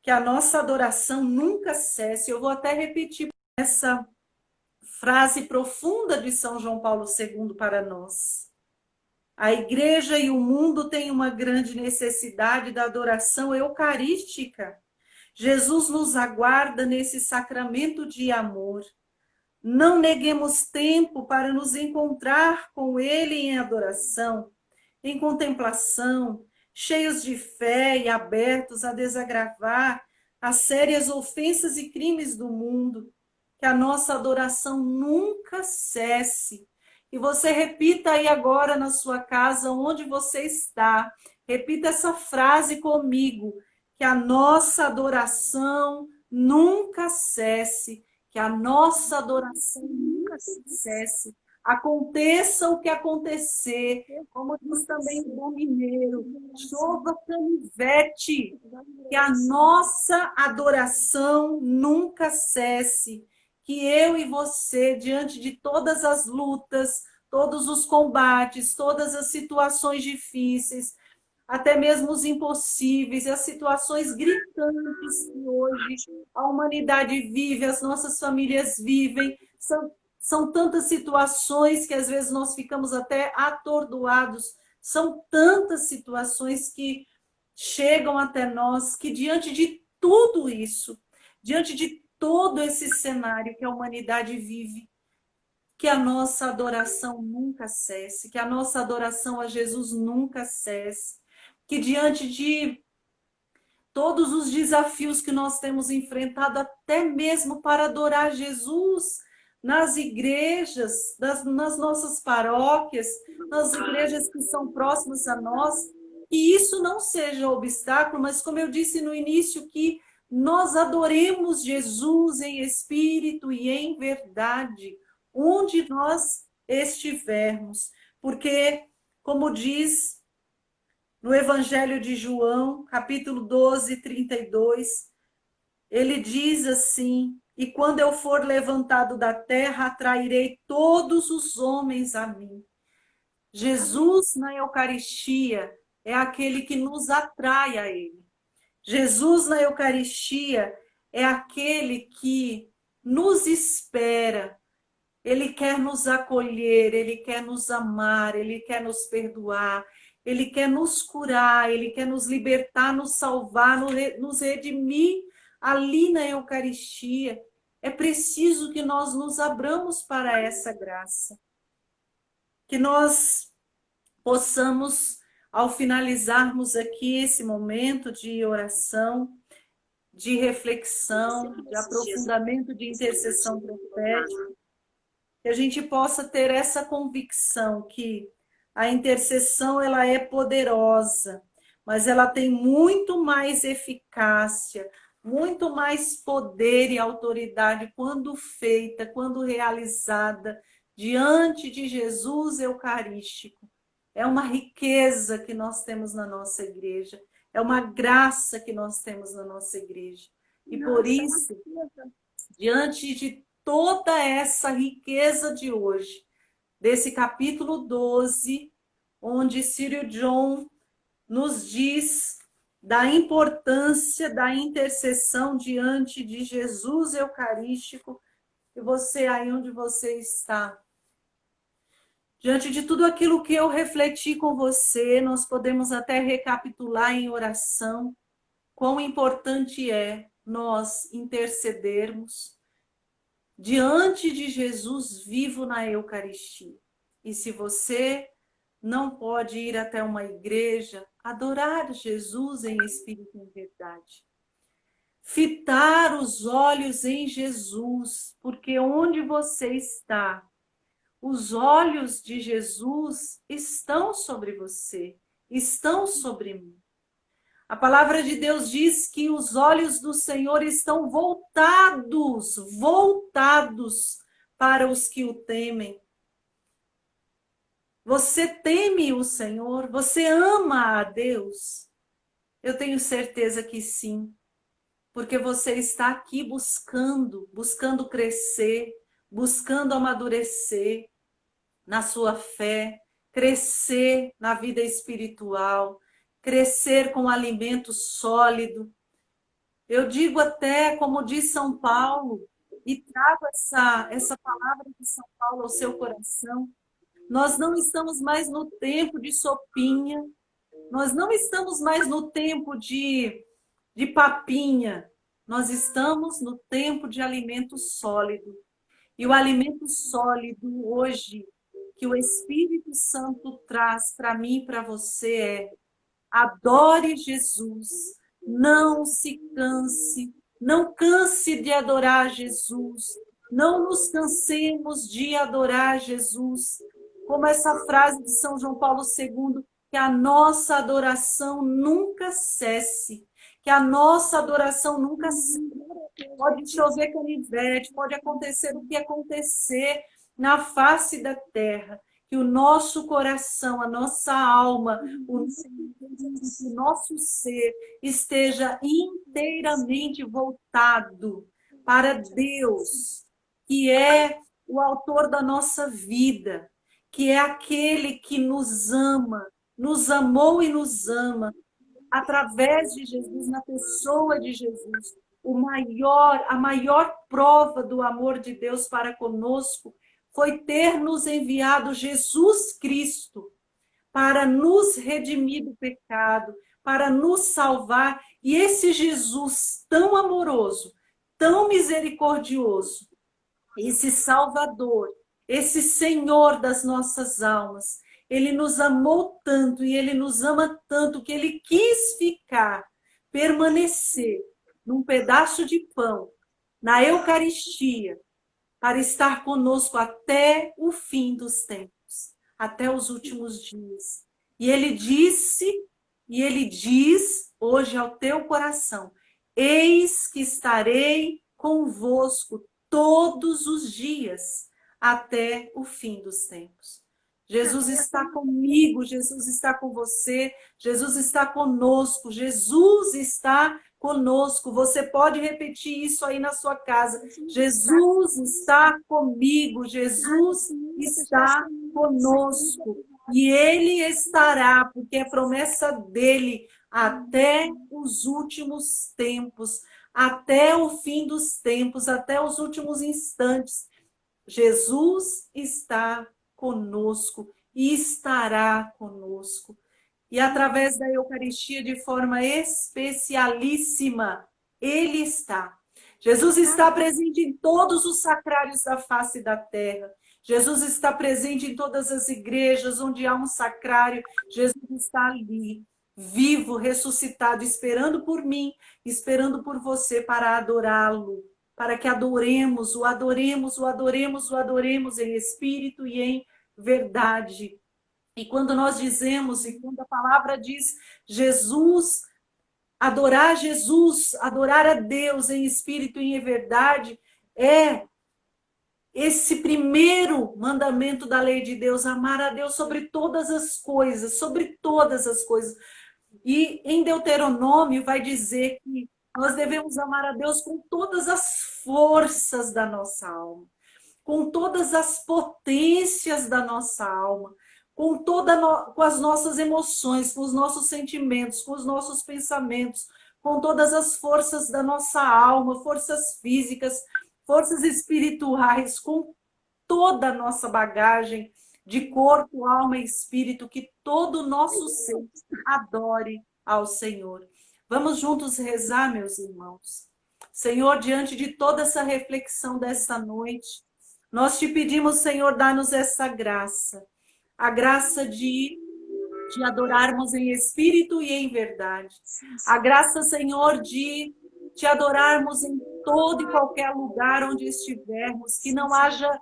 [SPEAKER 2] Que a nossa adoração nunca cesse. Eu vou até repetir essa frase profunda de São João Paulo II para nós. A igreja e o mundo têm uma grande necessidade da adoração eucarística. Jesus nos aguarda nesse sacramento de amor. Não neguemos tempo para nos encontrar com ele em adoração, em contemplação, cheios de fé e abertos a desagravar as sérias ofensas e crimes do mundo. Que a nossa adoração nunca cesse. E você repita aí agora na sua casa, onde você está. Repita essa frase comigo. Que a nossa adoração nunca cesse. Que a nossa adoração nunca cesse. Aconteça o que acontecer, como diz também o bom mineiro, chova canivete, que a nossa adoração nunca cesse, que eu e você, diante de todas as lutas, todos os combates, todas as situações difíceis, até mesmo os impossíveis, as situações gritantes que hoje a humanidade vive, as nossas famílias vivem. São tantas situações que às vezes nós ficamos até atordoados. São tantas situações que chegam até nós, que diante de tudo isso, diante de todo esse cenário que a humanidade vive, que a nossa adoração nunca cesse, que a nossa adoração a Jesus nunca cesse, que diante de todos os desafios que nós temos enfrentado, até mesmo para adorar Jesus nas igrejas, nas nossas paróquias, nas igrejas que são próximas a nós, que isso não seja obstáculo, mas como eu disse no início, que nós adoremos Jesus em espírito e em verdade, onde nós estivermos, porque, como diz no Evangelho de João, capítulo 12, 32, ele diz assim: e quando eu for levantado da terra, atrairei todos os homens a mim. Jesus na Eucaristia é aquele que nos atrai a ele. Jesus na Eucaristia é aquele que nos espera. Ele quer nos acolher, ele quer nos amar, ele quer nos perdoar, ele quer nos curar, ele quer nos libertar, nos salvar, nos redimir ali na Eucaristia. É preciso que nós nos abramos para essa graça. Que nós possamos, ao finalizarmos aqui esse momento de oração, de reflexão, de aprofundamento, de intercessão profética, que a gente possa ter essa convicção que a intercessão ela é poderosa, mas ela tem muito mais eficácia, muito mais poder e autoridade quando feita, quando realizada diante de Jesus Eucarístico. É uma riqueza que nós temos na nossa igreja, é uma graça que nós temos na nossa igreja. E por isso, diante de toda essa riqueza de hoje, desse capítulo 12, onde Círio John nos diz da importância da intercessão diante de Jesus Eucarístico, e você aí onde você está. Diante de tudo aquilo que eu refleti com você, nós podemos até recapitular em oração quão importante é nós intercedermos diante de Jesus vivo na Eucaristia. E se você não pode ir até uma igreja, adorar Jesus em espírito e em verdade. Fitar os olhos em Jesus, porque onde você está, os olhos de Jesus estão sobre você, estão sobre mim. A palavra de Deus diz que os olhos do Senhor estão voltados para os que o temem. Você teme o Senhor? Você ama a Deus? Eu tenho certeza que sim, porque você está aqui buscando crescer, buscando amadurecer na sua fé, crescer na vida espiritual, crescer com alimento sólido. Eu digo até, como diz São Paulo, e trago essa palavra de São Paulo ao seu coração, nós não estamos mais no tempo de sopinha, nós não estamos mais no tempo de papinha, nós estamos no tempo de alimento sólido. E o alimento sólido hoje, que o Espírito Santo traz para mim e para você é: adore Jesus, não se canse, não canse de adorar Jesus, não nos cansemos de adorar Jesus. Como essa frase de São João Paulo II, que a nossa adoração nunca cesse, que a nossa adoração nunca cesse. Pode chover canivete, pode acontecer o que acontecer na face da terra, que o nosso coração, a nossa alma, o nosso ser esteja inteiramente voltado para Deus, que é o autor da nossa vida, que é aquele que nos ama, nos amou e nos ama através de Jesus, na pessoa de Jesus. A maior prova do amor de Deus para conosco foi ter nos enviado Jesus Cristo para nos redimir do pecado, para nos salvar. E esse Jesus tão amoroso, tão misericordioso, esse Salvador, esse Senhor das nossas almas, ele nos amou tanto e ele nos ama tanto que ele quis ficar, permanecer num pedaço de pão, na Eucaristia, para estar conosco até o fim dos tempos, até os últimos dias. E ele disse, e ele diz hoje ao teu coração: eis que estarei convosco todos os dias, até o fim dos tempos. Jesus está comigo, Jesus está com você, Jesus está conosco, Jesus está conosco. Você pode repetir isso aí na sua casa. Jesus está comigo, Jesus está conosco. E ele estará, porque é promessa dele, até os últimos tempos, até o fim dos tempos, até os últimos instantes. Jesus está conosco e estará conosco. E através da Eucaristia, de forma especialíssima, ele está. Jesus está presente em todos os sacrários da face da terra. Jesus está presente em todas as igrejas onde há um sacrário. Jesus está ali, vivo, ressuscitado, esperando por mim, esperando por você para adorá-lo, para que adoremos, o adoremos, o adoremos, o adoremos em espírito e em verdade. E quando nós dizemos, e quando a palavra diz Jesus, adorar a Deus em espírito e em verdade, é esse primeiro mandamento da lei de Deus, amar a Deus sobre todas as coisas, sobre todas as coisas. E em Deuteronômio vai dizer que nós devemos amar a Deus com todas as forças da nossa alma, com todas as potências da nossa alma, com as nossas emoções, com os nossos sentimentos, com os nossos pensamentos, com todas as forças da nossa alma, forças físicas, forças espirituais, com toda a nossa bagagem de corpo, alma e espírito, que todo o nosso ser adore ao Senhor. Vamos juntos rezar, meus irmãos. Senhor, diante de toda essa reflexão dessa noite, nós te pedimos, Senhor, dá-nos essa graça, a graça de adorarmos em espírito e em verdade. A graça, Senhor, de te adorarmos em todo e qualquer lugar onde estivermos, que não haja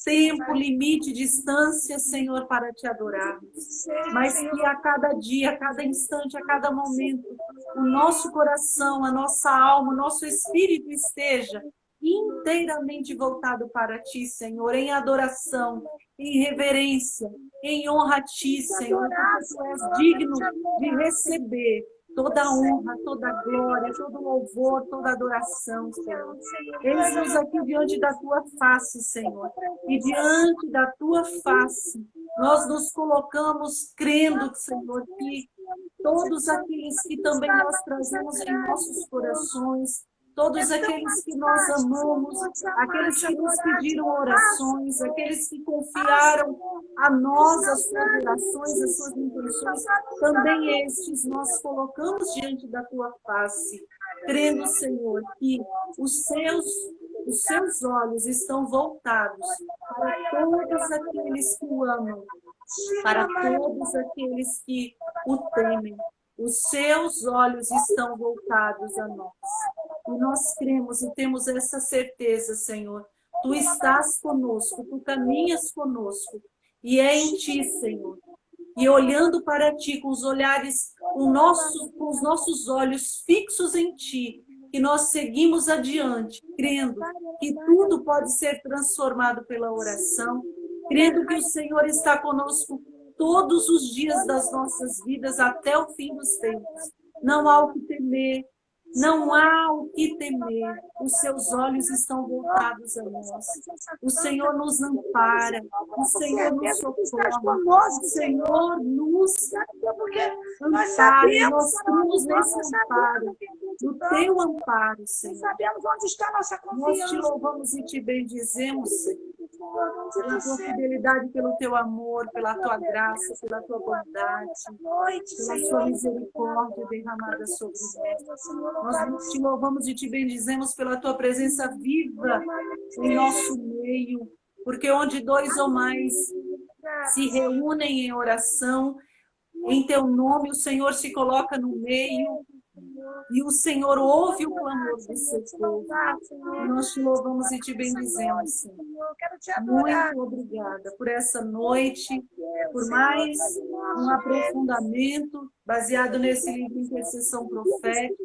[SPEAKER 2] tempo, limite, distância, Senhor, para te adorarmos. Mas que a cada dia, a cada instante, a cada momento, o nosso coração, a nossa alma, o nosso espírito esteja inteiramente voltado para ti, Senhor, em adoração, em reverência, em honra a ti, Senhor, porque tu és digno de receber toda a honra, toda a glória, todo o louvor, toda a adoração, Senhor. Eis-nos aqui diante da tua face, Senhor, e diante da tua face, nós nos colocamos crendo, Senhor, que todos aqueles que também nós trazemos em nossos corações, todos aqueles que nós amamos, aqueles que nos pediram orações, aqueles que confiaram a nós as suas orações, as suas intenções, também estes nós colocamos diante da tua face, crendo, Senhor, que os seus olhos estão voltados para todos aqueles que o amam, para todos aqueles que o temem. Os seus olhos estão voltados a nós. E nós cremos e temos essa certeza, Senhor. Tu estás conosco, tu caminhas conosco. E é em ti, Senhor. E olhando para ti com os olhares, com os nossos olhos fixos em ti, que nós seguimos adiante, crendo que tudo pode ser transformado pela oração, crendo que o Senhor está conosco todos os dias das nossas vidas até o fim dos tempos. Não há o que temer, Não há o que temer, os seus olhos estão voltados a nós. O Senhor nos ampara, o Senhor nos socorre, o Senhor nos ampara, nós cremos nesse amparo, no teu amparo, Senhor.
[SPEAKER 3] Sabemos onde está a nossa confiança.
[SPEAKER 2] Nós te louvamos e te bendizemos, Senhor, pela tua fidelidade, pelo teu amor, pela tua graça, pela tua bondade, pela sua misericórdia derramada sobre nós. Nós te louvamos e te bendizemos pela tua presença viva em nosso meio, porque onde dois ou mais se reúnem em oração, em teu nome o Senhor se coloca no meio e o Senhor ouve o clamor do seu povo. Nós te louvamos e te bendizemos, Senhor. Muito obrigada por essa noite, por mais um aprofundamento baseado nesse livro Intercessão Profética,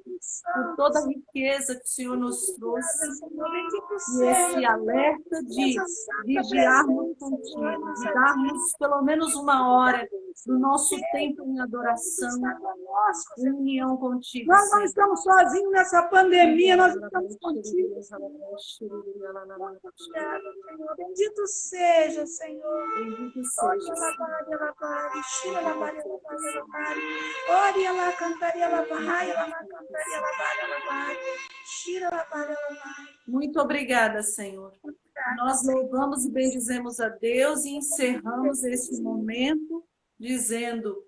[SPEAKER 2] por toda a riqueza que o Senhor nos trouxe e esse alerta de vigiarmos contigo, de darmos pelo menos 1 hora do nosso tempo em adoração, em união contigo.
[SPEAKER 3] Nós não estamos sozinhos nessa pandemia, nós estamos contigo. Bendito seja, Senhor.
[SPEAKER 2] Bendito seja. Muito obrigada, Senhor. Nós louvamos e bendizemos a Deus e encerramos este momento dizendo: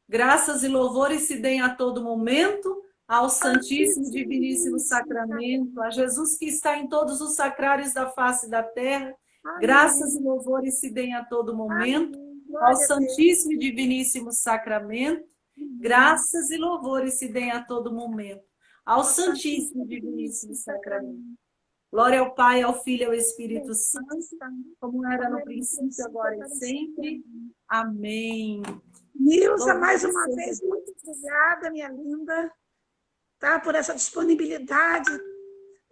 [SPEAKER 2] graças e louvores se deem a todo momento ao Santíssimo e Diviníssimo Sacramento, a Jesus que está em todos os sacrários da face da terra. Graças e louvores se deem a todo momento ao Santíssimo e Diviníssimo Sacramento. Graças e louvores se deem a todo momento ao Santíssimo e Diviníssimo Sacramento. Glória ao Pai, ao Filho e ao Espírito Santo, como era no princípio, agora e sempre. Amém.
[SPEAKER 3] Nilza, mais uma vez, muito obrigada, minha linda, tá, por essa disponibilidade.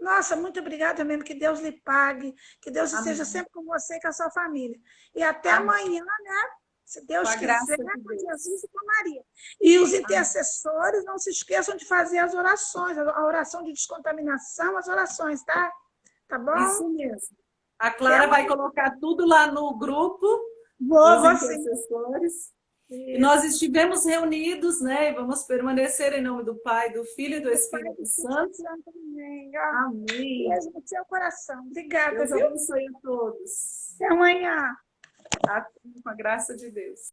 [SPEAKER 3] Nossa, muito obrigada mesmo, que Deus lhe pague, que Deus esteja sempre com você e com a sua família. E até amanhã, né? Se Deus quiser, com Jesus e com Maria. E os intercessores, não se esqueçam de fazer as orações, a oração de descontaminação, as orações, tá? Tá bom?
[SPEAKER 2] Isso mesmo. A Clara vai colocar tudo lá no grupo
[SPEAKER 3] dos
[SPEAKER 2] intercessores. E nós estivemos reunidos, né? E vamos permanecer em nome do Pai, do Filho e do Espírito Santo. Amém.
[SPEAKER 3] Beijo no seu coração. Obrigada.
[SPEAKER 2] Deus abençoe a todos.
[SPEAKER 3] Até amanhã.
[SPEAKER 2] Com a graça de Deus.